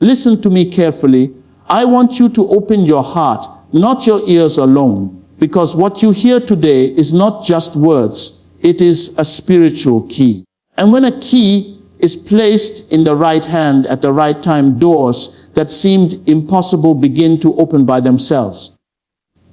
Listen to me carefully. I want you to open your heart, not your ears alone, because what you hear today is not just words, it is a spiritual key. And when a key is placed in the right hand at the right time, doors that seemed impossible begin to open by themselves.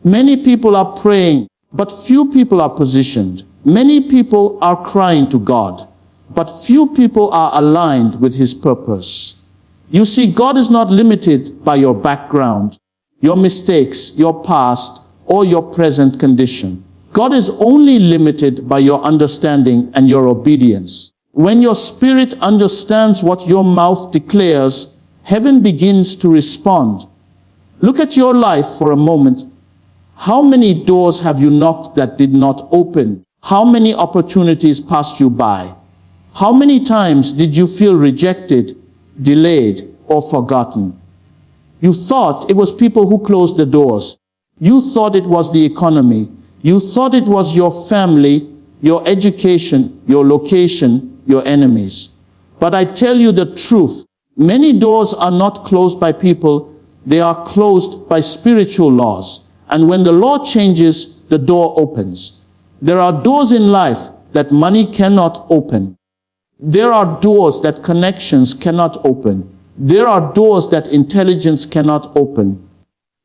Many people are praying, but few people are positioned. Many people are crying to God, but few people are aligned with His purpose. You see, God is not limited by your background, your mistakes, your past, or your present condition. God is only limited by your understanding and your obedience. When your spirit understands what your mouth declares, heaven begins to respond. Look at your life for a moment. How many doors have you knocked that did not open? How many opportunities passed you by? How many times did you feel rejected, delayed, or forgotten? You thought it was people who closed the doors. You thought it was the economy. You thought it was your family, your education, your location, your enemies. But I tell you the truth. Many doors are not closed by people. They are closed by spiritual laws. And when the law changes, the door opens. There are doors in life that money cannot open. There are doors that connections cannot open. There are doors that intelligence cannot open.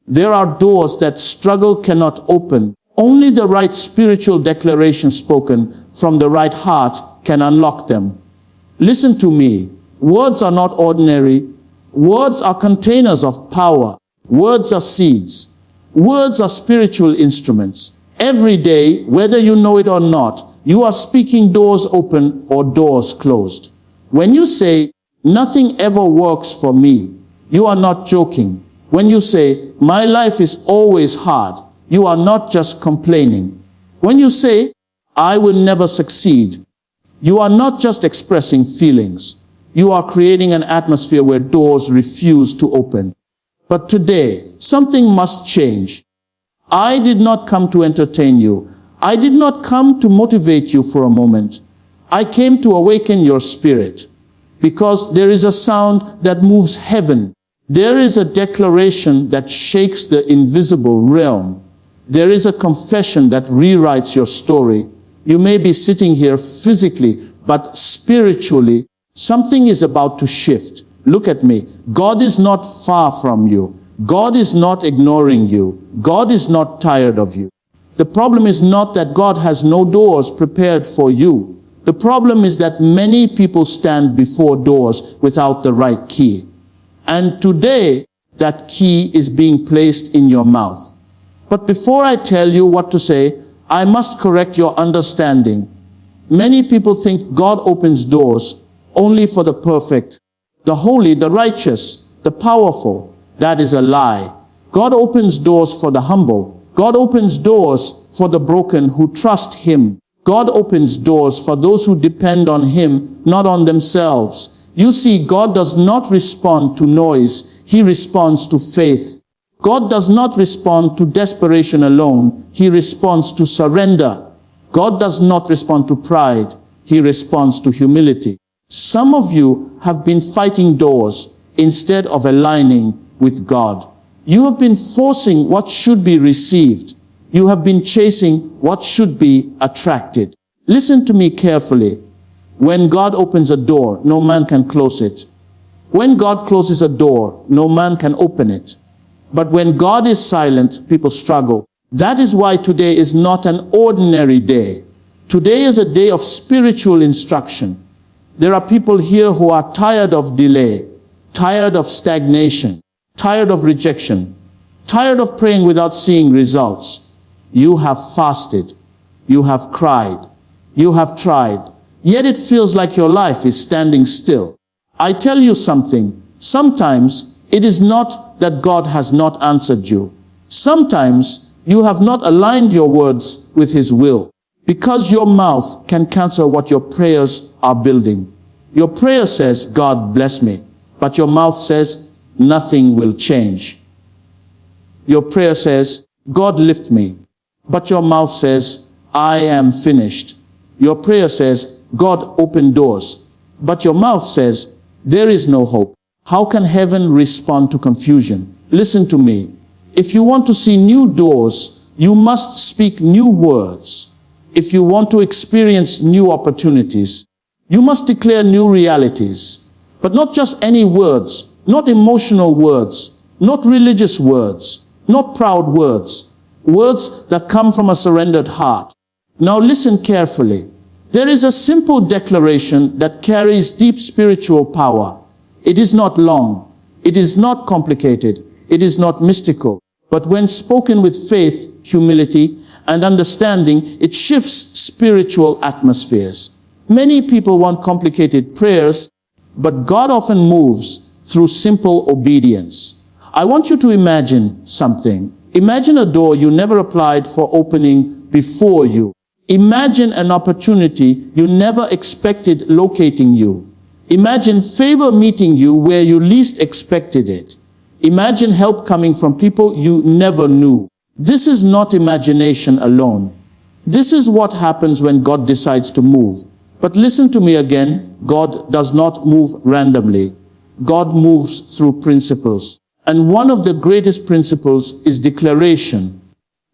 There are doors that struggle cannot open. Only the right spiritual declaration spoken from the right heart can unlock them. Listen to me. Words are not ordinary. Words are containers of power. Words are seeds. Words are spiritual instruments. Every day, whether you know it or not, you are speaking doors open or doors closed. When you say, nothing ever works for me, you are not joking. When you say, my life is always hard, you are not just complaining. When you say, I will never succeed, you are not just expressing feelings. You are creating an atmosphere where doors refuse to open. But today, something must change. I did not come to entertain you. I did not come to motivate you for a moment. I came to awaken your spirit, because there is a sound that moves heaven. There is a declaration that shakes the invisible realm. There is a confession that rewrites your story. You may be sitting here physically, but spiritually, something is about to shift. Look at me. God is not far from you. God is not ignoring you. God is not tired of you. The problem is not that God has no doors prepared for you. The problem is that many people stand before doors without the right key. And today, that key is being placed in your mouth. But before I tell you what to say, I must correct your understanding. Many people think God opens doors only for the perfect, the holy, the righteous, the powerful. That is a lie. God opens doors for the humble. God opens doors for the broken who trust Him. God opens doors for those who depend on Him, not on themselves. You see, God does not respond to noise. He responds to faith. God does not respond to desperation alone. He responds to surrender. God does not respond to pride. He responds to humility. Some of you have been fighting doors instead of aligning with God. You have been forcing what should be received. You have been chasing what should be attracted. Listen to me carefully. When God opens a door, no man can close it. When God closes a door, no man can open it. But when God is silent, people struggle. That is why today is not an ordinary day. Today is a day of spiritual instruction. There are people here who are tired of delay, tired of stagnation, tired of rejection, tired of praying without seeing results. You have fasted. You have cried. You have tried. Yet it feels like your life is standing still. I tell you something. Sometimes it is not that God has not answered you. Sometimes you have not aligned your words with His will, because your mouth can cancel what your prayers are building. Your prayer says, God bless me, but your mouth says, nothing will change. Your prayer says, God lift me, but your mouth says, I am finished. Your prayer says, God open doors, but your mouth says, there is no hope. How can heaven respond to confusion? Listen to me. If you want to see new doors, you must speak new words. If you want to experience new opportunities, you must declare new realities. But not just any words, not emotional words, not religious words, not proud words, words that come from a surrendered heart. Now listen carefully. There is a simple declaration that carries deep spiritual power. It is not long. It is not complicated. It is not mystical. But when spoken with faith, humility, and understanding, it shifts spiritual atmospheres. Many people want complicated prayers, but God often moves through simple obedience. I want you to imagine something. Imagine a door you never applied for opening before you. Imagine an opportunity you never expected locating you. Imagine favor meeting you where you least expected it. Imagine help coming from people you never knew. This is not imagination alone. This is what happens when God decides to move. But listen to me again. God does not move randomly. God moves through principles. And one of the greatest principles is declaration.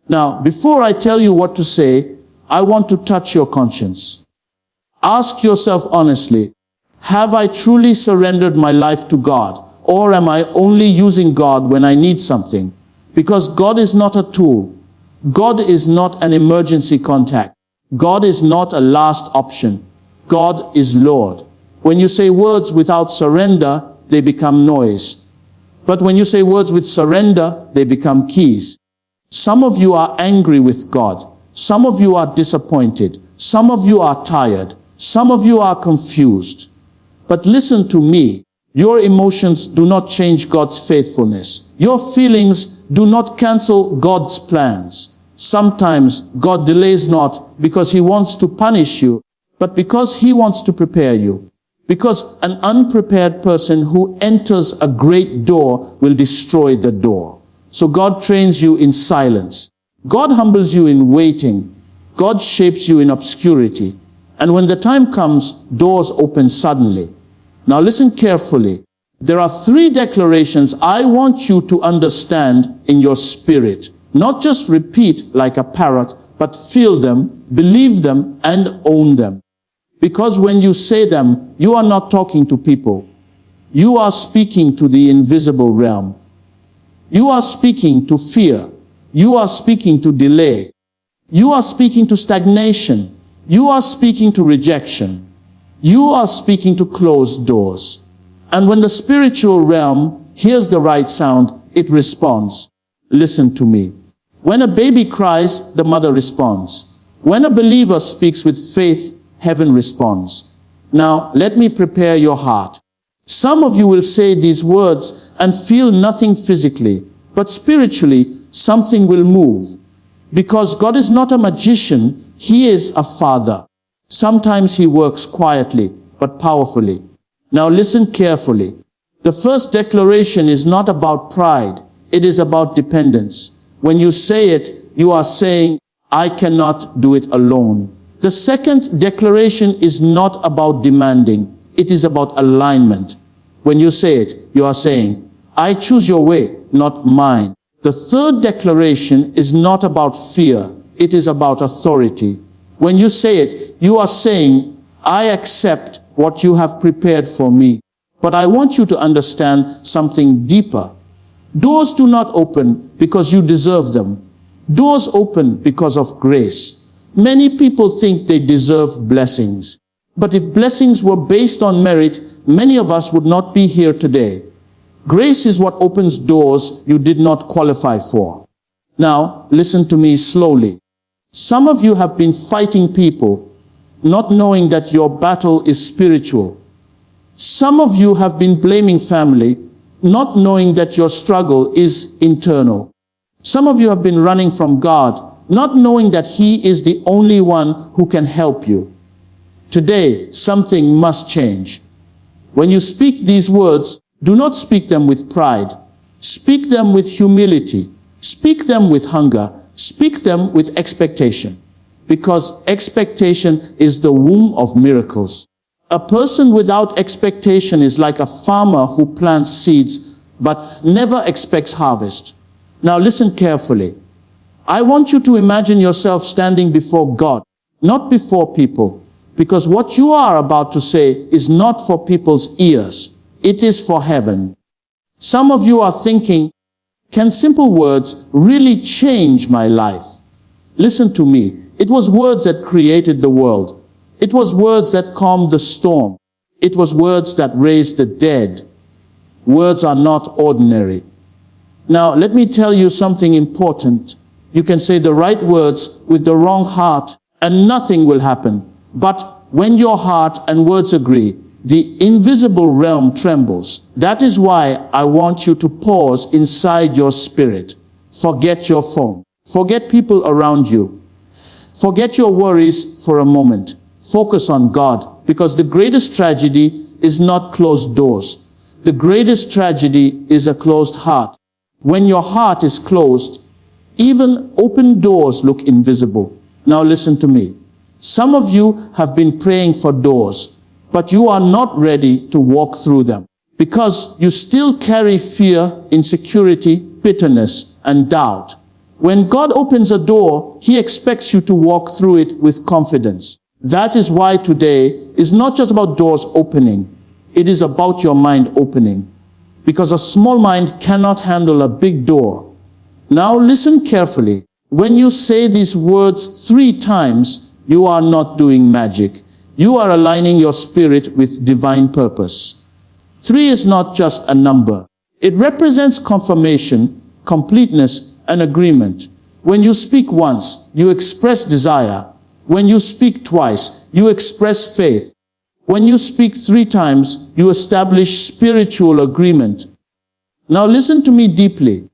Now, before I tell you what to say, I want to touch your conscience. Ask yourself honestly, have I truly surrendered my life to God? Or am I only using God when I need something? Because God is not a tool. God is not an emergency contact. God is not a last option. God is Lord. When you say words without surrender, they become noise. But when you say words with surrender, they become keys. Some of you are angry with God. Some of you are disappointed. Some of you are tired. Some of you are confused. But listen to me. Your emotions do not change God's faithfulness. Your feelings do not cancel God's plans. Sometimes God delays not because He wants to punish you, but because He wants to prepare you. Because an unprepared person who enters a great door will destroy the door. So God trains you in silence. God humbles you in waiting. God shapes you in obscurity. And when the time comes, doors open suddenly. Now listen carefully. There are 3 declarations I want you to understand in your spirit. Not just repeat like a parrot, but feel them, believe them, and own them. Because when you say them, you are not talking to people. You are speaking to the invisible realm. You are speaking to fear. You are speaking to delay. You are speaking to stagnation. You are speaking to rejection. You are speaking to closed doors. And when the spiritual realm hears the right sound, it responds. Listen to me. When a baby cries, the mother responds. When a believer speaks with faith, heaven responds. Now, let me prepare your heart. Some of you will say these words and feel nothing physically, but spiritually, something will move. Because God is not a magician, He is a father. Sometimes He works quietly, but powerfully. Now listen carefully. The first declaration is not about pride. It is about dependence. When you say it, you are saying, I cannot do it alone. The second declaration is not about demanding. It is about alignment. When you say it, you are saying, I choose your way, not mine. The third declaration is not about fear. It is about authority. When you say it, you are saying, I accept what you have prepared for me. But I want you to understand something deeper. Doors do not open because you deserve them. Doors open because of grace. Many people think they deserve blessings. But if blessings were based on merit, many of us would not be here today. Grace is what opens doors you did not qualify for. Now, listen to me slowly. Some of you have been fighting people, not knowing that your battle is spiritual. Some of you have been blaming family, not knowing that your struggle is internal. Some of you have been running from God, not knowing that He is the only one who can help you. Today, something must change. When you speak these words, do not speak them with pride. Speak them with humility. Speak them with hunger. Speak them with expectation. Because expectation is the womb of miracles. A person without expectation is like a farmer who plants seeds but never expects harvest. Now listen carefully. I want you to imagine yourself standing before God, not before people, because what you are about to say is not for people's ears. It is for heaven. Some of you are thinking, can simple words really change my life? Listen to me. It was words that created the world. It was words that calmed the storm. It was words that raised the dead. Words are not ordinary. Now, let me tell you something important. You can say the right words with the wrong heart and nothing will happen. But when your heart and words agree, the invisible realm trembles. That is why I want you to pause inside your spirit. Forget your phone. Forget people around you. Forget your worries for a moment. Focus on God, because the greatest tragedy is not closed doors. The greatest tragedy is a closed heart. When your heart is closed, even open doors look invisible. Now listen to me. Some of you have been praying for doors, but you are not ready to walk through them because you still carry fear, insecurity, bitterness, and doubt. When God opens a door, He expects you to walk through it with confidence. That is why today is not just about doors opening. It is about your mind opening. Because a small mind cannot handle a big door. Now listen carefully. When you say these words 3 times, you are not doing magic. You are aligning your spirit with divine purpose. 3 is not just a number. It represents confirmation, completeness, and agreement. When you speak once, you express desire. When you speak twice, you express faith. When you speak 3 times, you establish spiritual agreement. Now listen to me deeply.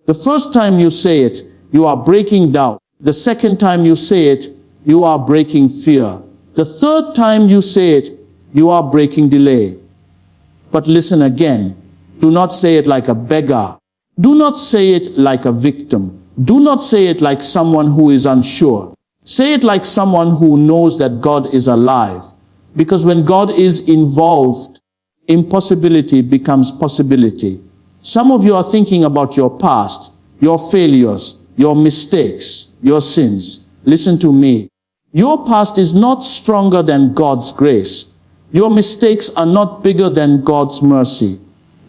The first time you say it, you are breaking doubt. The second time you say it, you are breaking fear. The third time you say it, you are breaking delay. But listen again. Do not say it like a beggar. Do not say it like a victim. Do not say it like someone who is unsure. Say it like someone who knows that God is alive. Because when God is involved, impossibility becomes possibility. Some of you are thinking about your past, your failures, your mistakes, your sins. Listen to me. Your past is not stronger than God's grace. Your mistakes are not bigger than God's mercy.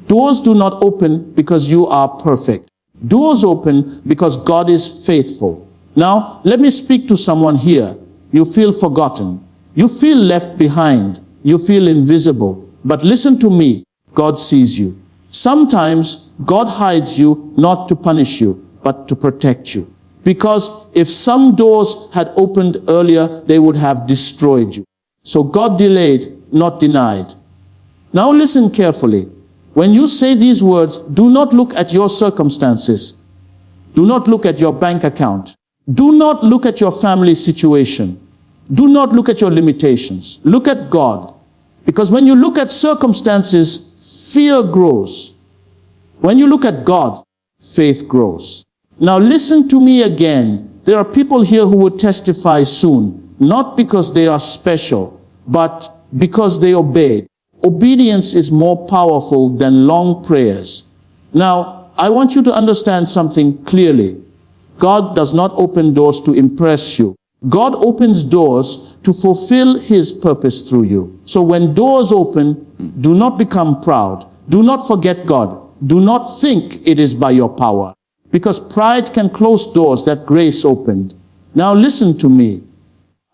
Doors do not open because you are perfect. Doors open because God is faithful. Now, let me speak to someone here. You feel forgotten. You feel left behind. You feel invisible. But listen to me. God sees you. Sometimes God hides you not to punish you, but to protect you. Because if some doors had opened earlier, they would have destroyed you. So God delayed, not denied. Now listen carefully. When you say these words, do not look at your circumstances. Do not look at your bank account. Do not look at your family situation. Do not look at your limitations. Look at God. Because when you look at circumstances, fear grows. When you look at God, faith grows. Now listen to me again. There are people here who will testify soon, not because they are special, but because they obeyed. Obedience is more powerful than long prayers. Now, I want you to understand something clearly. God does not open doors to impress you. God opens doors to fulfill His purpose through you. So when doors open, do not become proud. Do not forget God. Do not think it is by your power. Because pride can close doors that grace opened. Now listen to me.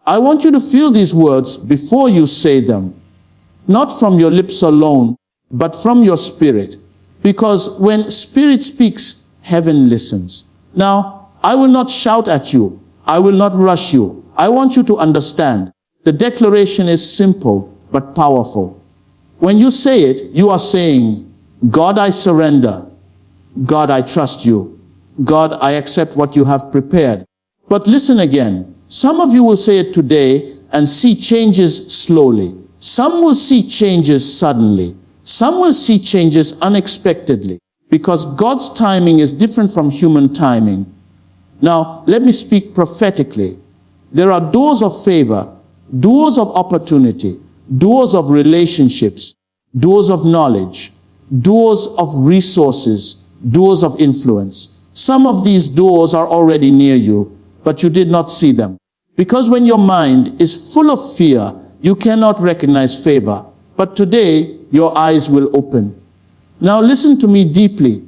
I want you to feel these words before you say them. Not from your lips alone, but from your spirit. Because when spirit speaks, heaven listens. Now, I will not shout at you. I will not rush you. I want you to understand. The declaration is simple, but powerful. When you say it, you are saying, God, I surrender. God, I trust you. God, I accept what you have prepared. But listen again. Some of you will say it today and see changes slowly. Some will see changes suddenly. Some will see changes unexpectedly. Because God's timing is different from human timing. Now, let me speak prophetically. There are doors of favor, doors of opportunity, doors of relationships, doors of knowledge, doors of resources, doors of influence. Some of these doors are already near you, but you did not see them. Because when your mind is full of fear, you cannot recognize favor. But today, your eyes will open. Now listen to me deeply.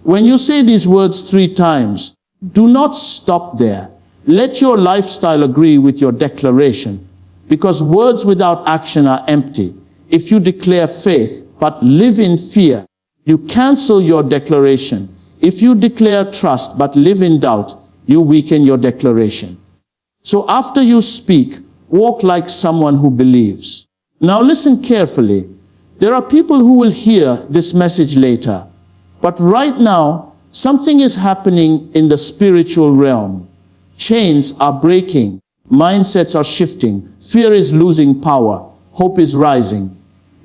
When you say these words 3 times, do not stop there. Let your lifestyle agree with your declaration. Because words without action are empty. If you declare faith, but live in fear, you cancel your declaration. If you declare trust, but live in doubt, you weaken your declaration. So after you speak, walk like someone who believes. Now listen carefully. There are people who will hear this message later. But right now, something is happening in the spiritual realm. Chains are breaking. Mindsets are shifting. Fear is losing power. Hope is rising.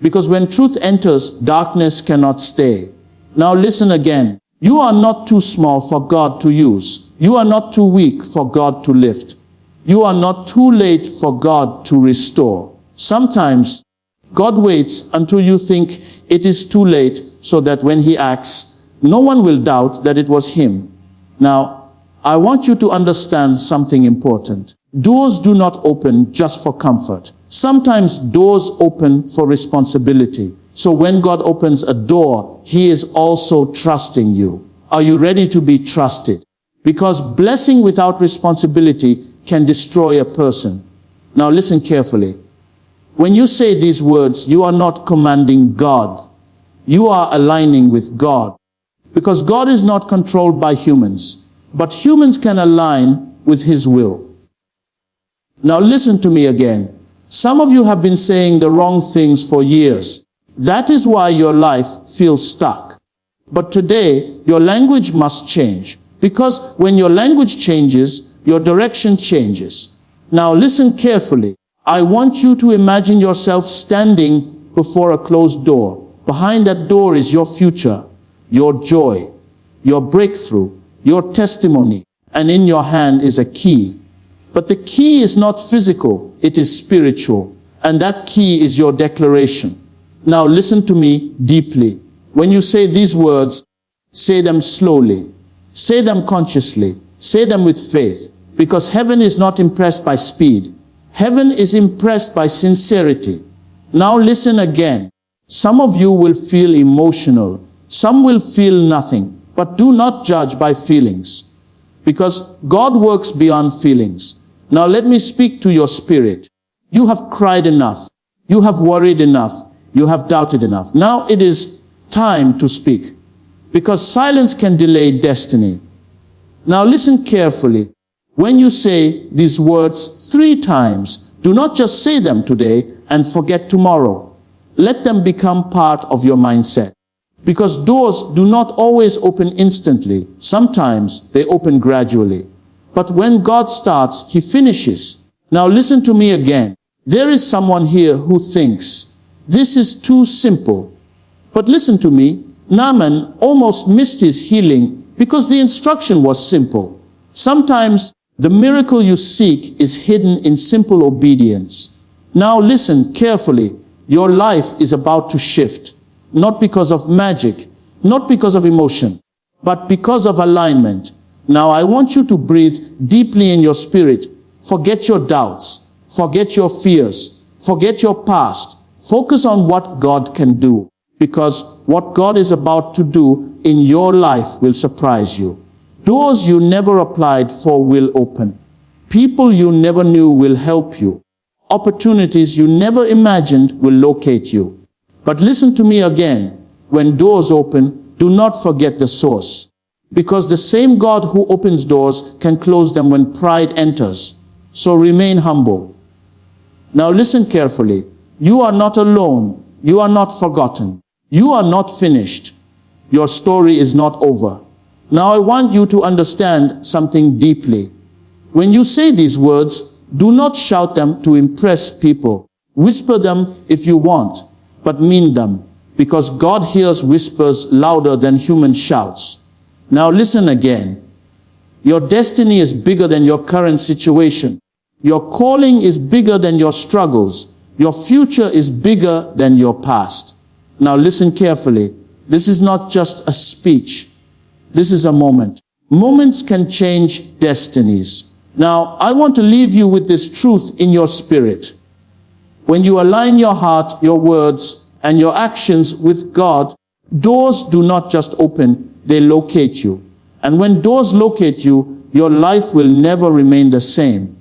Because when truth enters, darkness cannot stay. Now listen again. You are not too small for God to use. You are not too weak for God to lift. You are not too late for God to restore. Sometimes God waits until you think it is too late so that when He acts, no one will doubt that it was Him. Now, I want you to understand something important. Doors do not open just for comfort. Sometimes doors open for responsibility. So when God opens a door, He is also trusting you. Are you ready to be trusted? Because blessing without responsibility can destroy a person. Now listen carefully. When you say these words, you are not commanding God. You are aligning with God. Because God is not controlled by humans, but humans can align with His will. Now listen to me again. Some of you have been saying the wrong things for years. That is why your life feels stuck. But today, your language must change. Because when your language changes, your direction changes. Now listen carefully. I want you to imagine yourself standing before a closed door. Behind that door is your future, your joy, your breakthrough, your testimony, and in your hand is a key. But the key is not physical, it is spiritual, and that key is your declaration. Now listen to me deeply. When you say these words, say them slowly, say them consciously, say them with faith, because heaven is not impressed by speed. Heaven is impressed by sincerity. Now listen again. Some of you will feel emotional. Some will feel nothing. But do not judge by feelings. Because God works beyond feelings. Now let me speak to your spirit. You have cried enough. You have worried enough. You have doubted enough. Now it is time to speak. Because silence can delay destiny. Now listen carefully. When you say these words 3 times, do not just say them today and forget tomorrow. Let them become part of your mindset. Because doors do not always open instantly. Sometimes they open gradually. But when God starts, He finishes. Now listen to me again. There is someone here who thinks, this is too simple. But listen to me. Naaman almost missed his healing because the instruction was simple. Sometimes the miracle you seek is hidden in simple obedience. Now listen carefully. Your life is about to shift. Not because of magic, not because of emotion, but because of alignment. Now I want you to breathe deeply in your spirit. Forget your doubts. Forget your fears. Forget your past. Focus on what God can do. Because what God is about to do in your life will surprise you. Doors you never applied for will open. People you never knew will help you. Opportunities you never imagined will locate you. But listen to me again. When doors open, do not forget the source. Because the same God who opens doors can close them when pride enters. So remain humble. Now listen carefully. You are not alone. You are not forgotten. You are not finished. Your story is not over. Now I want you to understand something deeply. When you say these words, do not shout them to impress people. Whisper them if you want, but mean them, because God hears whispers louder than human shouts. Now listen again. Your destiny is bigger than your current situation. Your calling is bigger than your struggles. Your future is bigger than your past. Now listen carefully. This is not just a speech. This is a moment. Moments can change destinies. Now, I want to leave you with this truth in your spirit. When you align your heart, your words, and your actions with God, doors do not just open, they locate you. And when doors locate you, your life will never remain the same.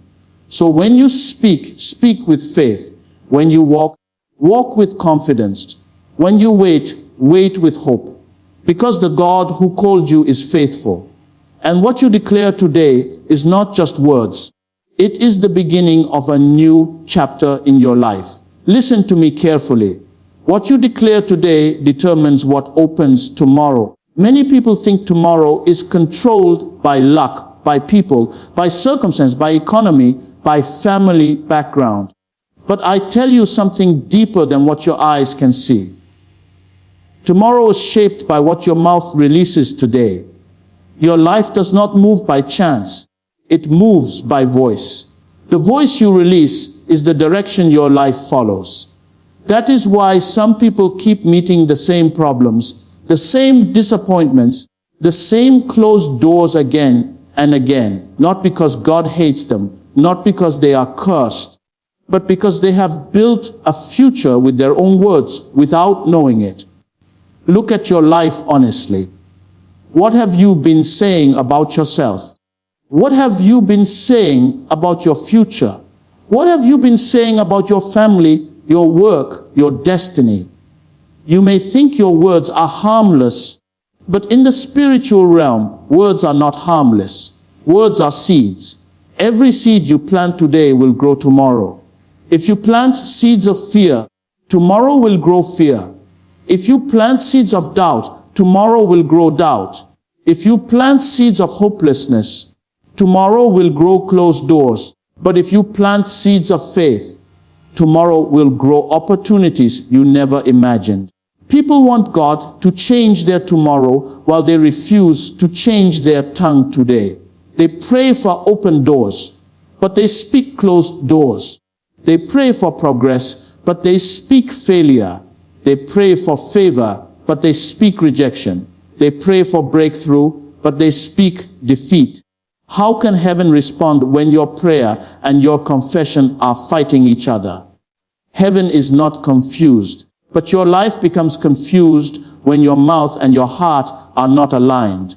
So when you speak, speak with faith. When you walk, walk with confidence. When you wait, wait with hope. Because the God who called you is faithful. And what you declare today is not just words. It is the beginning of a new chapter in your life. Listen to me carefully. What you declare today determines what opens tomorrow. Many people think tomorrow is controlled by luck, by people, by circumstance, by economy, by family background. But I tell you something deeper than what your eyes can see. Tomorrow is shaped by what your mouth releases today. Your life does not move by chance. It moves by voice. The voice you release is the direction your life follows. That is why some people keep meeting the same problems, the same disappointments, the same closed doors again and again. Not because God hates them, not because they are cursed, but because they have built a future with their own words without knowing it. Look at your life honestly. What have you been saying about yourself? What have you been saying about your future? What have you been saying about your family, your work, your destiny? You may think your words are harmless, but in the spiritual realm, words are not harmless. Words are seeds. Every seed you plant today will grow tomorrow. If you plant seeds of fear, tomorrow will grow fear. If you plant seeds of doubt, tomorrow will grow doubt. If you plant seeds of hopelessness, tomorrow will grow closed doors. But if you plant seeds of faith, tomorrow will grow opportunities you never imagined. People want God to change their tomorrow while they refuse to change their tongue today. They pray for open doors, but they speak closed doors. They pray for progress, but they speak failure. They pray for favor, but they speak rejection. They pray for breakthrough, but they speak defeat. How can heaven respond when your prayer and your confession are fighting each other? Heaven is not confused, but your life becomes confused when your mouth and your heart are not aligned.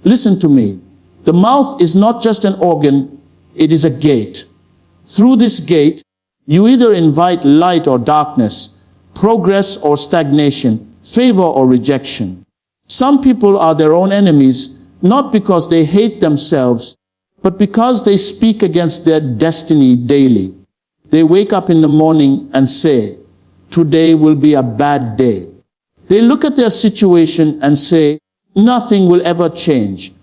Listen to me. The mouth is not just an organ, it is a gate. Through this gate, you either invite light or darkness, progress or stagnation, favor or rejection. Some people are their own enemies, not because they hate themselves, but because they speak against their destiny daily. They wake up in the morning and say, "Today will be a bad day." They look at their situation and say, "Nothing will ever change."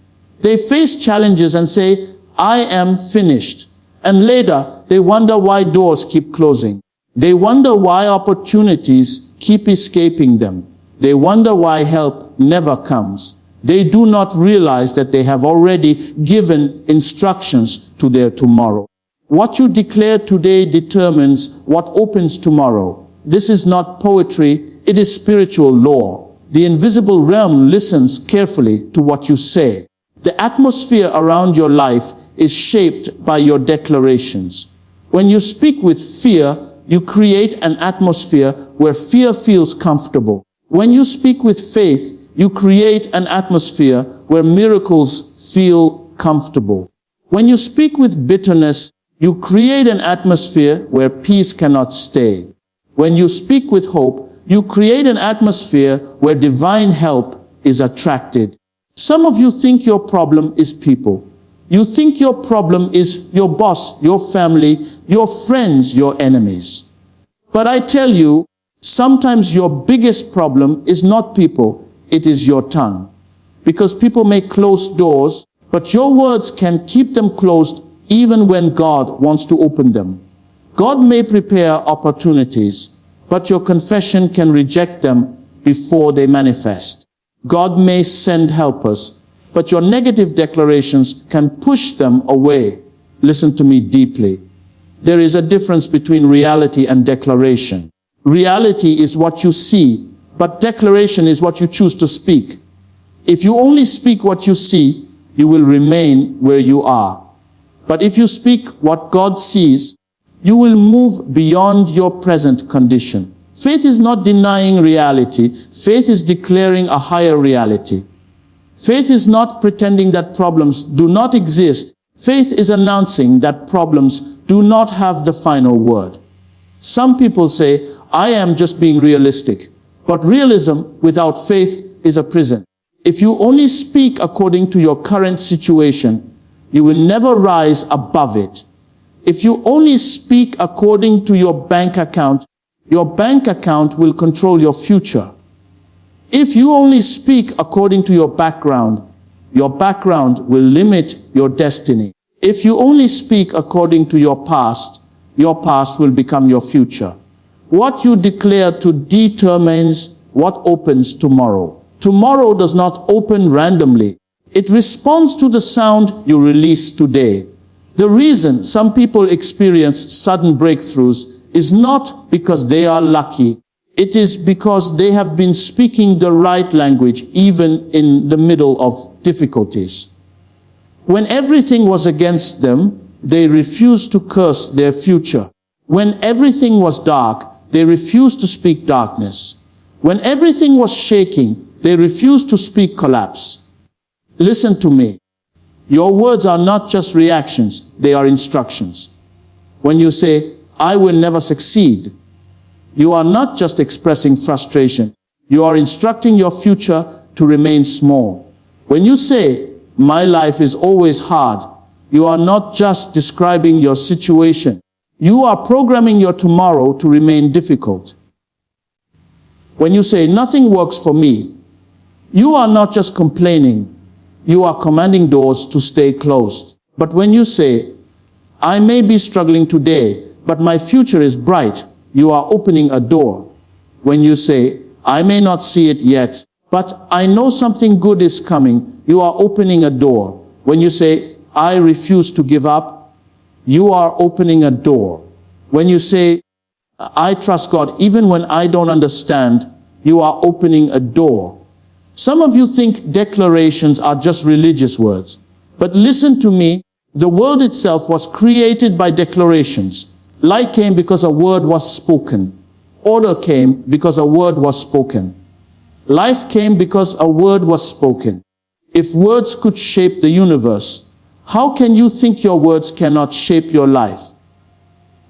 They face challenges and say, "I am finished." And later, they wonder why doors keep closing. They wonder why opportunities keep escaping them. They wonder why help never comes. They do not realize that they have already given instructions to their tomorrow. What you declare today determines what opens tomorrow. This is not poetry, it is spiritual law. The invisible realm listens carefully to what you say. The atmosphere around your life is shaped by your declarations. When you speak with fear, you create an atmosphere where fear feels comfortable. When you speak with faith, you create an atmosphere where miracles feel comfortable. When you speak with bitterness, you create an atmosphere where peace cannot stay. When you speak with hope, you create an atmosphere where divine help is attracted. Some of you think your problem is people. You think your problem is your boss, your family, your friends, your enemies. But I tell you, sometimes your biggest problem is not people, it is your tongue. Because people may close doors, but your words can keep them closed even when God wants to open them. God may prepare opportunities, but your confession can reject them before they manifest. God may send helpers, but your negative declarations can push them away. Listen to me deeply. There is a difference between reality and declaration. Reality is what you see, but declaration is what you choose to speak. If you only speak what you see, you will remain where you are. But if you speak what God sees, you will move beyond your present condition. Faith is not denying reality. Faith is declaring a higher reality. Faith is not pretending that problems do not exist. Faith is announcing that problems do not have the final word. Some people say, I am just being realistic. But realism without faith is a prison. If you only speak according to your current situation, you will never rise above it. If you only speak according to your bank account will control your future. If you only speak according to your background will limit your destiny. If you only speak according to your past will become your future. What you declare today determines what opens tomorrow. Tomorrow does not open randomly. It responds to the sound you release today. The reason some people experience sudden breakthroughs is not because they are lucky. It is because they have been speaking the right language even in the middle of difficulties. When everything was against them, they refused to curse their future. When everything was dark, they refused to speak darkness. When everything was shaking, they refused to speak collapse. Listen to me. Your words are not just reactions, they are instructions. When you say, I will never succeed, you are not just expressing frustration. You are instructing your future to remain small. When you say, my life is always hard, you are not just describing your situation. You are programming your tomorrow to remain difficult. When you say, nothing works for me, you are not just complaining. You are commanding doors to stay closed. But when you say, I may be struggling today, but my future is bright, you are opening a door. When you say, I may not see it yet, but I know something good is coming, you are opening a door. When you say, I refuse to give up, you are opening a door. When you say, I trust God even when I don't understand, you are opening a door. Some of you think declarations are just religious words. But listen to me, the world itself was created by declarations. Light came because a word was spoken. Order came because a word was spoken. Life came because a word was spoken. If words could shape the universe, how can you think your words cannot shape your life?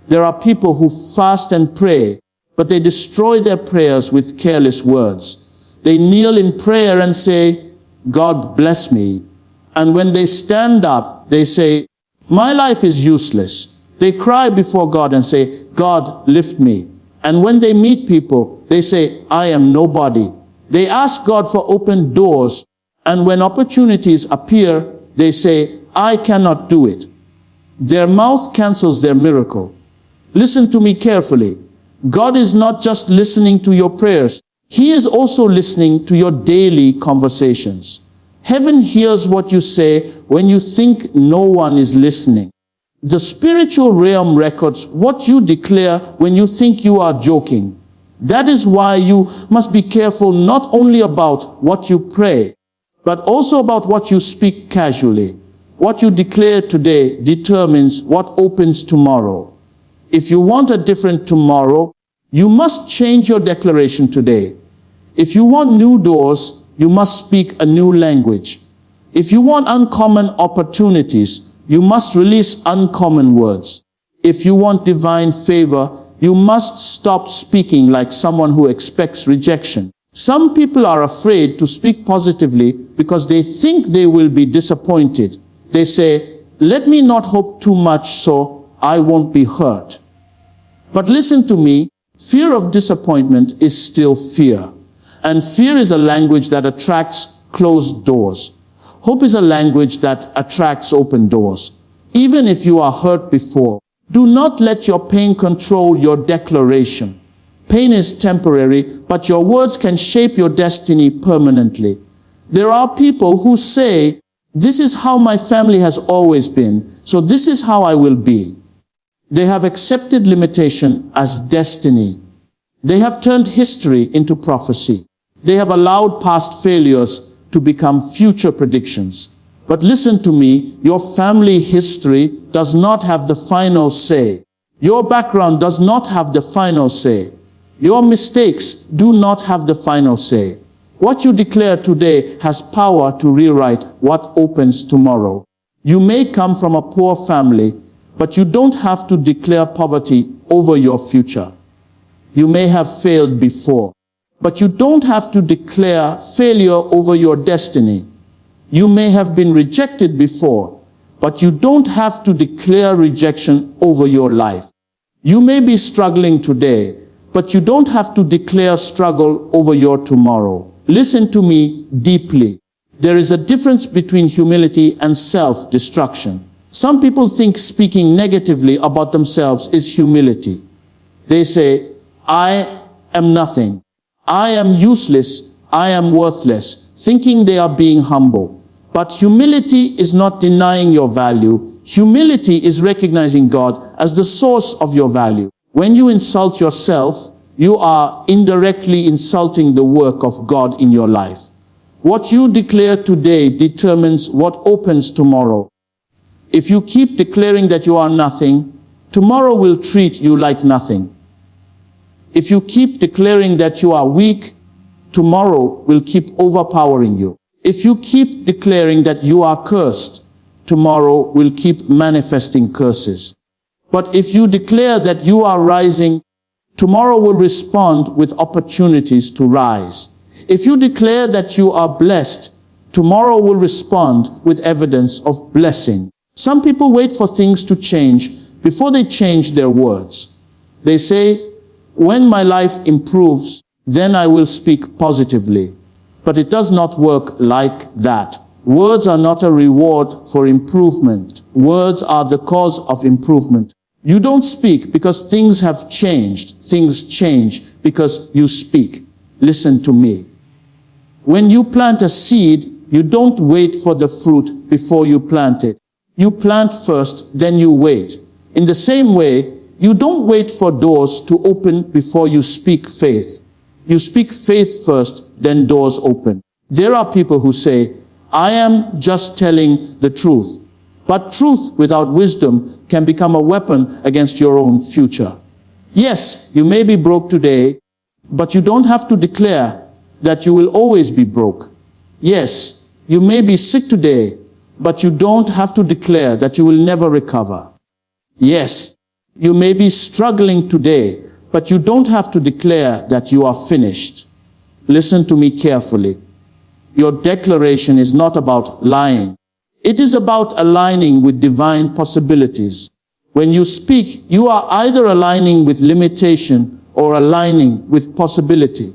There are people who fast and pray, but they destroy their prayers with careless words. They kneel in prayer and say, God bless me. And when they stand up, they say, my life is useless. They cry before God and say, God, lift me. And when they meet people, they say, I am nobody. They ask God for open doors. And when opportunities appear, they say, I cannot do it. Their mouth cancels their miracle. Listen to me carefully. God is not just listening to your prayers. He is also listening to your daily conversations. Heaven hears what you say when you think no one is listening. The spiritual realm records what you declare when you think you are joking. That is why you must be careful not only about what you pray, but also about what you speak casually. What you declare today determines what opens tomorrow. If you want a different tomorrow, you must change your declaration today. If you want new doors, you must speak a new language. If you want uncommon opportunities, you must release uncommon words. If you want divine favor, you must stop speaking like someone who expects rejection. Some people are afraid to speak positively because they think they will be disappointed. They say, let me not hope too much so I won't be hurt. But listen to me, fear of disappointment is still fear. And fear is a language that attracts closed doors. Hope is a language that attracts open doors. Even if you are hurt before, do not let your pain control your declaration. Pain is temporary, but your words can shape your destiny permanently. There are people who say, this is how my family has always been, so this is how I will be. They have accepted limitation as destiny. They have turned history into prophecy. They have allowed past failures to become future predictions. But listen to me, your family history does not have the final say. Your background does not have the final say. Your mistakes do not have the final say. What you declare today has power to rewrite what opens tomorrow. You may come from a poor family, but you don't have to declare poverty over your future. You may have failed before, but you don't have to declare failure over your destiny. You may have been rejected before, but you don't have to declare rejection over your life. You may be struggling today, but you don't have to declare struggle over your tomorrow. Listen to me deeply. There is a difference between humility and self-destruction. Some people think speaking negatively about themselves is humility. They say, I am nothing. I am useless. I am worthless, thinking they are being humble. But humility is not denying your value. Humility is recognizing God as the source of your value. When you insult yourself, you are indirectly insulting the work of God in your life. What you declare today determines what opens tomorrow. If you keep declaring that you are nothing, tomorrow will treat you like nothing. If you keep declaring that you are weak, tomorrow will keep overpowering you. If you keep declaring that you are cursed, tomorrow will keep manifesting curses. But if you declare that you are rising, tomorrow will respond with opportunities to rise. If you declare that you are blessed, tomorrow will respond with evidence of blessing. Some people wait for things to change before they change their words. They say, when my life improves, then I will speak positively. But it does not work like that. Words are not a reward for improvement. Words are the cause of improvement. You don't speak because things have changed. Things change because you speak. Listen to me. When you plant a seed, you don't wait for the fruit before you plant it. You plant first, then you wait. In the same way, you don't wait for doors to open before you speak faith. You speak faith first, then doors open. There are people who say, I am just telling the truth. But truth without wisdom can become a weapon against your own future. Yes, you may be broke today, but you don't have to declare that you will always be broke. Yes, you may be sick today, but you don't have to declare that you will never recover. Yes, you may be struggling today, but you don't have to declare that you are finished. Listen to me carefully. Your declaration is not about lying. It is about aligning with divine possibilities. When you speak, you are either aligning with limitation or aligning with possibility.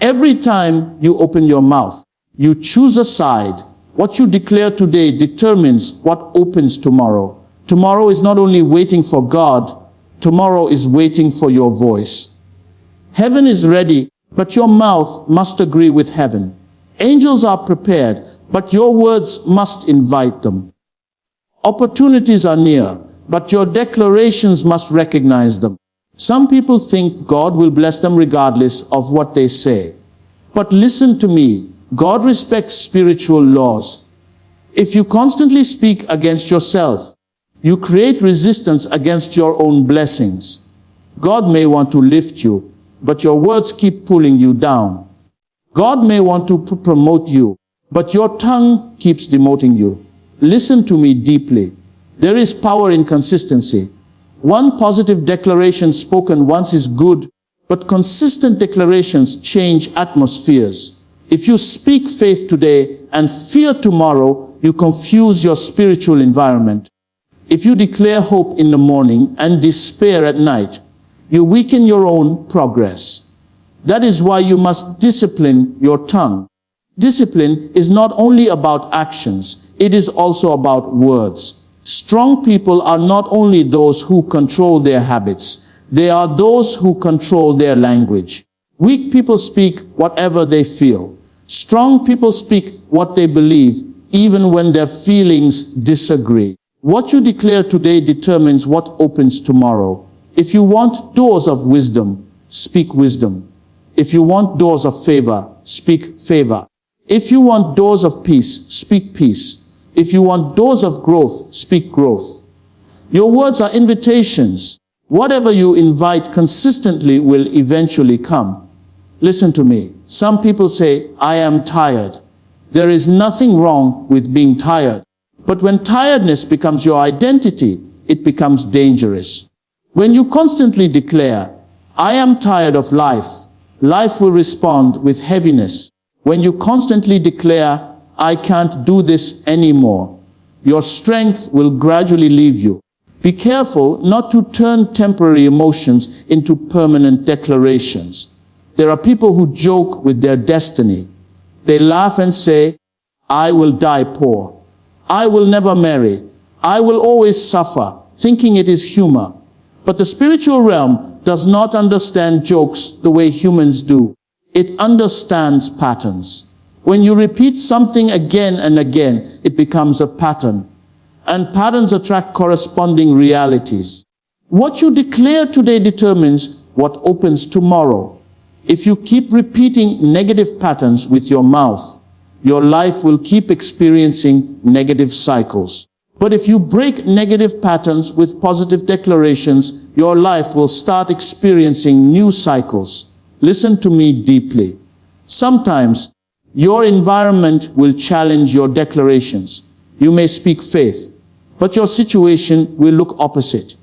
Every time you open your mouth, you choose a side. What you declare today determines what opens tomorrow. Tomorrow is not only waiting for God, tomorrow is waiting for your voice. Heaven is ready, but your mouth must agree with heaven. Angels are prepared, but your words must invite them. Opportunities are near, but your declarations must recognize them. Some people think God will bless them regardless of what they say. But listen to me, God respects spiritual laws. If you constantly speak against yourself, you create resistance against your own blessings. God may want to lift you, but your words keep pulling you down. God may want to promote you, but your tongue keeps demoting you. Listen to me deeply. There is power in consistency. One positive declaration spoken once is good, but consistent declarations change atmospheres. If you speak faith today and fear tomorrow, you confuse your spiritual environment. If you declare hope in the morning and despair at night, you weaken your own progress. That is why you must discipline your tongue. Discipline is not only about actions, it is also about words. Strong people are not only those who control their habits, they are those who control their language. Weak people speak whatever they feel. Strong people speak what they believe, even when their feelings disagree. What you declare today determines what opens tomorrow. If you want doors of wisdom, speak wisdom. If you want doors of favor, speak favor. If you want doors of peace, speak peace. If you want doors of growth, speak growth. Your words are invitations. Whatever you invite consistently will eventually come. Listen to me. Some people say, I am tired. There is nothing wrong with being tired. But when tiredness becomes your identity, it becomes dangerous. When you constantly declare, I am tired of life, life will respond with heaviness. When you constantly declare, I can't do this anymore, your strength will gradually leave you. Be careful not to turn temporary emotions into permanent declarations. There are people who joke with their destiny. They laugh and say, I will die poor. I will never marry. I will always suffer, thinking it is humor. But the spiritual realm does not understand jokes the way humans do. It understands patterns. When you repeat something again and again, it becomes a pattern. And patterns attract corresponding realities. What you declare today determines what opens tomorrow. If you keep repeating negative patterns with your mouth, your life will keep experiencing negative cycles. But if you break negative patterns with positive declarations, your life will start experiencing new cycles. Listen to me deeply. Sometimes your environment will challenge your declarations. You may speak faith, but your situation will look opposite.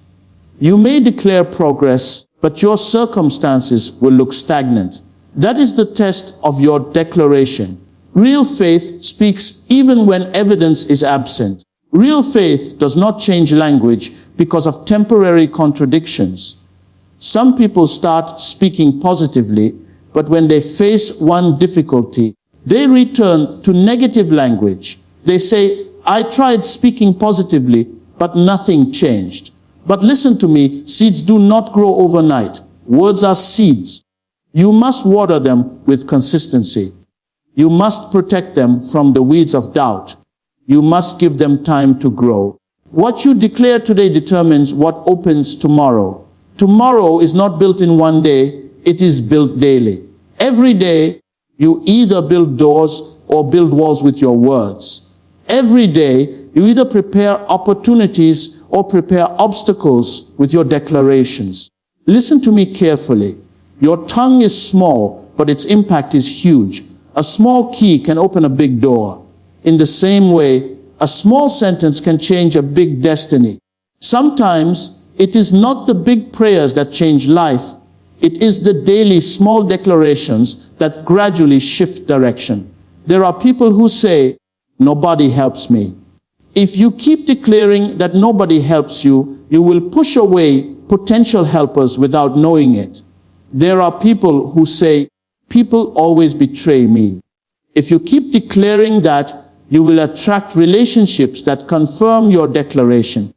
You may declare progress, but your circumstances will look stagnant. That is the test of your declaration. Real faith speaks even when evidence is absent. Real faith does not change language because of temporary contradictions. Some people start speaking positively, but when they face one difficulty, they return to negative language. They say, I tried speaking positively, but nothing changed. But listen to me, seeds do not grow overnight. Words are seeds. You must water them with consistency. You must protect them from the weeds of doubt. You must give them time to grow. What you declare today determines what opens tomorrow. Tomorrow is not built in one day, it is built daily. Every day, you either build doors or build walls with your words. Every day, you either prepare opportunities or prepare obstacles with your declarations. Listen to me carefully. Your tongue is small, but its impact is huge. A small key can open a big door. In the same way, a small sentence can change a big destiny. Sometimes, it is not the big prayers that change life. It is the daily small declarations that gradually shift direction. There are people who say, nobody helps me. If you keep declaring that nobody helps you, you will push away potential helpers without knowing it. There are people who say, people always betray me. If you keep declaring that, you will attract relationships that confirm your declaration.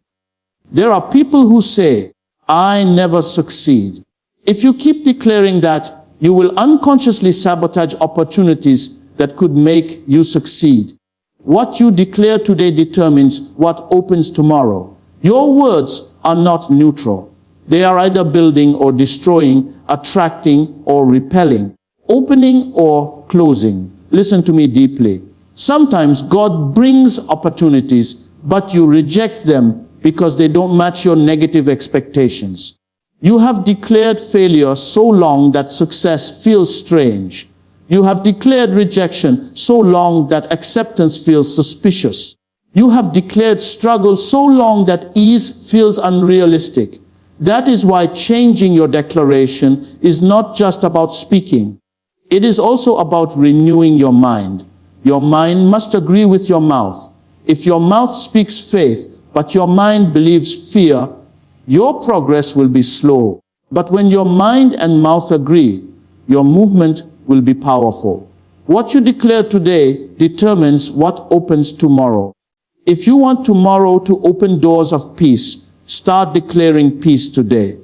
There are people who say, I never succeed. If you keep declaring that, you will unconsciously sabotage opportunities that could make you succeed. What you declare today determines what opens tomorrow. Your words are not neutral. They are either building or destroying, attracting or repelling, opening or closing. Listen to me deeply. Sometimes God brings opportunities, but you reject them because they don't match your negative expectations. You have declared failure so long that success feels strange. You have declared rejection so long that acceptance feels suspicious. You have declared struggle so long that ease feels unrealistic. That is why changing your declaration is not just about speaking. It is also about renewing your mind. Your mind must agree with your mouth. If your mouth speaks faith, but your mind believes fear, your progress will be slow. But when your mind and mouth agree, your movement will be powerful. What you declare today determines what opens tomorrow. If you want tomorrow to open doors of peace, start declaring peace today.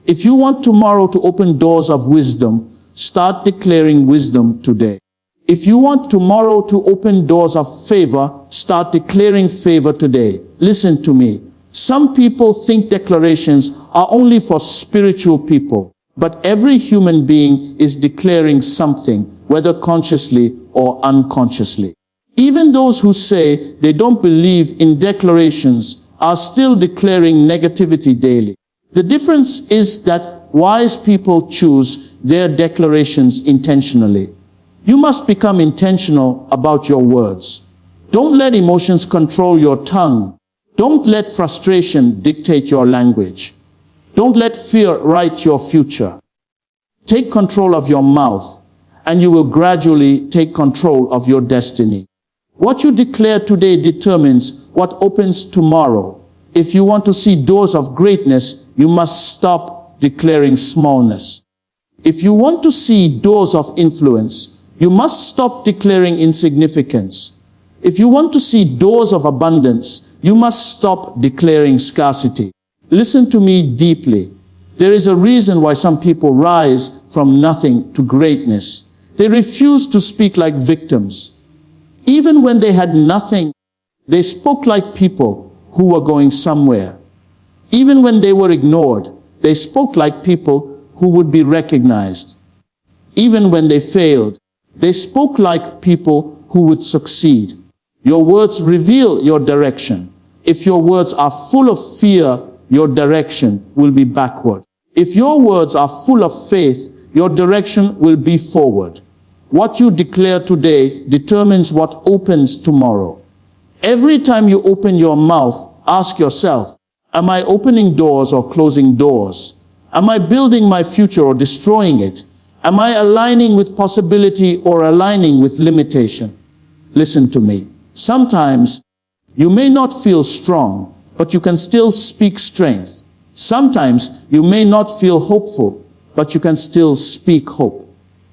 If you want tomorrow to open doors of wisdom, start declaring wisdom today. If you want tomorrow to open doors of favor, start declaring favor today. Listen to me. Some people think declarations are only for spiritual people, but every human being is declaring something, whether consciously or unconsciously. Even those who say they don't believe in declarations are still declaring negativity daily. The difference is that wise people choose their declarations intentionally. You must become intentional about your words. Don't let emotions control your tongue. Don't let frustration dictate your language. Don't let fear write your future. Take control of your mouth, and you will gradually take control of your destiny. What you declare today determines what opens tomorrow. If you want to see doors of greatness, you must stop declaring smallness. If you want to see doors of influence, you must stop declaring insignificance. If you want to see doors of abundance, you must stop declaring scarcity. Listen to me deeply. There is a reason why some people rise from nothing to greatness. They refuse to speak like victims. Even when they had nothing, they spoke like people who were going somewhere. Even when they were ignored, they spoke like people who would be recognized. Even when they failed, they spoke like people who would succeed. Your words reveal your direction. If your words are full of fear, your direction will be backward. If your words are full of faith, your direction will be forward. What you declare today determines what opens tomorrow. Every time you open your mouth, ask yourself, am I opening doors or closing doors? Am I building my future or destroying it? Am I aligning with possibility or aligning with limitation? Listen to me. Sometimes you may not feel strong, but you can still speak strength. Sometimes you may not feel hopeful, but you can still speak hope.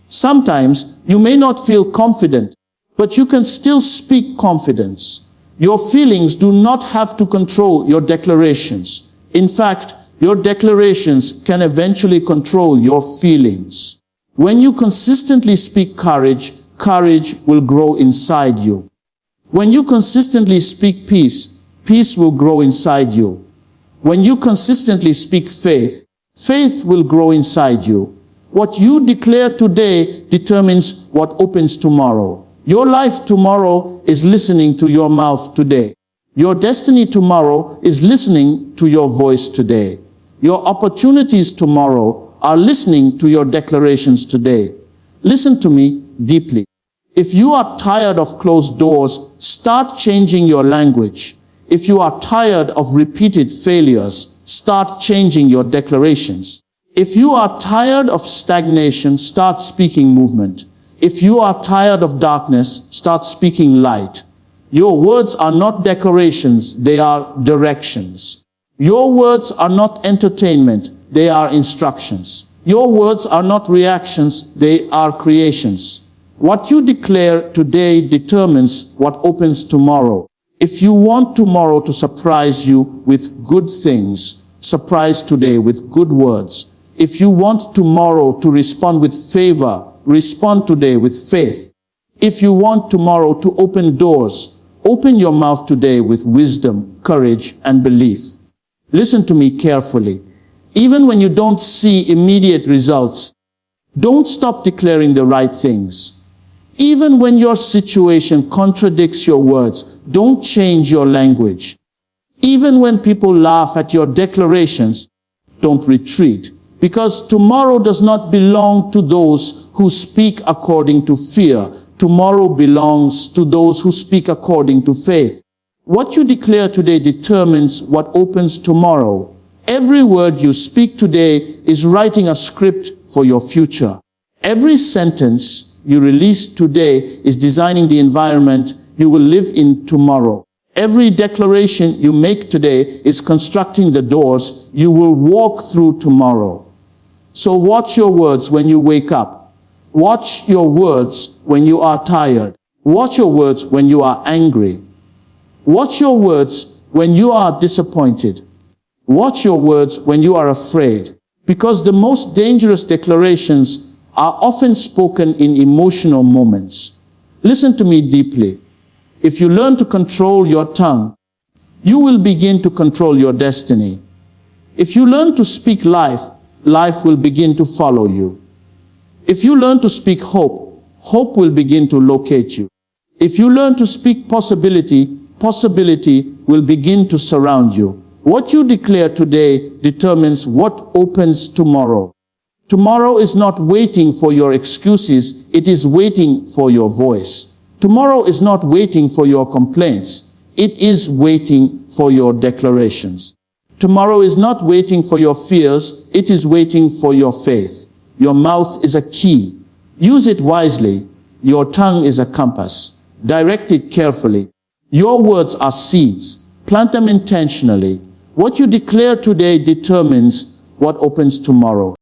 Sometimes you may not feel confident, but you can still speak confidence. Your feelings do not have to control your declarations. In fact, your declarations can eventually control your feelings. When you consistently speak courage, courage will grow inside you. When you consistently speak peace, peace will grow inside you. When you consistently speak faith, faith will grow inside you. What you declare today determines what opens tomorrow. Your life tomorrow is listening to your mouth today. Your destiny tomorrow is listening to your voice today. Your opportunities tomorrow are listening to your declarations today. Listen to me deeply. If you are tired of closed doors, start changing your language. If you are tired of repeated failures, start changing your declarations. If you are tired of stagnation, start speaking movement. If you are tired of darkness, start speaking light. Your words are not decorations, they are directions. Your words are not entertainment, they are instructions. Your words are not reactions, they are creations. What you declare today determines what opens tomorrow. If you want tomorrow to surprise you with good things, surprise today with good words. If you want tomorrow to respond with favor, respond today with faith. If you want tomorrow to open doors, open your mouth today with wisdom, courage, and belief. Listen to me carefully. Even when you don't see immediate results, don't stop declaring the right things. Even when your situation contradicts your words, don't change your language. Even when people laugh at your declarations, don't retreat. Because tomorrow does not belong to those who speak according to fear. Tomorrow belongs to those who speak according to faith. What you declare today determines what opens tomorrow. Every word you speak today is writing a script for your future. Every sentence you release today is designing the environment you will live in tomorrow. Every declaration you make today is constructing the doors you will walk through tomorrow. So watch your words when you wake up. Watch your words when you are tired. Watch your words when you are angry. Watch your words when you are disappointed. Watch your words when you are afraid. Because the most dangerous declarations are often spoken in emotional moments. Listen to me deeply. If you learn to control your tongue, you will begin to control your destiny. If you learn to speak life, life will begin to follow you. If you learn to speak hope, hope will begin to locate you. If you learn to speak possibility, possibility will begin to surround you. What you declare today determines what opens tomorrow. Tomorrow is not waiting for your excuses, it is waiting for your voice. Tomorrow is not waiting for your complaints, it is waiting for your declarations. Tomorrow is not waiting for your fears, it is waiting for your faith. Your mouth is a key. Use it wisely. Your tongue is a compass. Direct it carefully. Your words are seeds. Plant them intentionally. What you declare today determines what opens tomorrow.